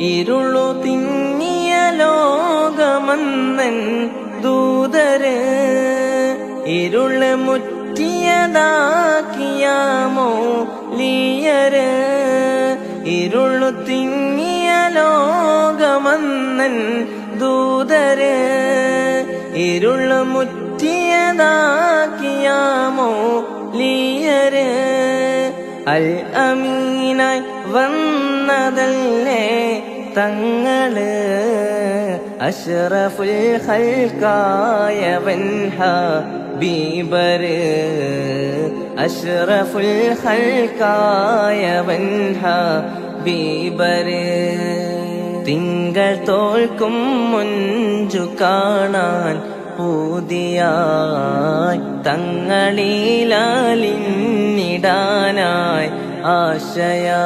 ഇരുളു തിങ്ങിയ ലോകമന്നൻ ദൂതര് ഇരുള് മുറ്റിയതാക്കിയാമോ ലീയര് ഇരുളു തിങ്ങിയ ലോകമന്നൻ ദൂതര് ഇരുള് മുറ്റിയതാക്കിയാമോ ലീയര് അൽ അമീനായി വന്നതല്ലേ തങ്ങള് അഷ്റഫുൽ ഖൽഖായവൻ ഹബീബര് അഷ്റഫുൽ ഖൽഖായവൻ ഹബീബര് തിങ്കൾ തോൽക്കും മുഞ്ചു കാണാൻ പൂതിയായി തങ്ങളിലാലിന്നിടാനായി ആശയാ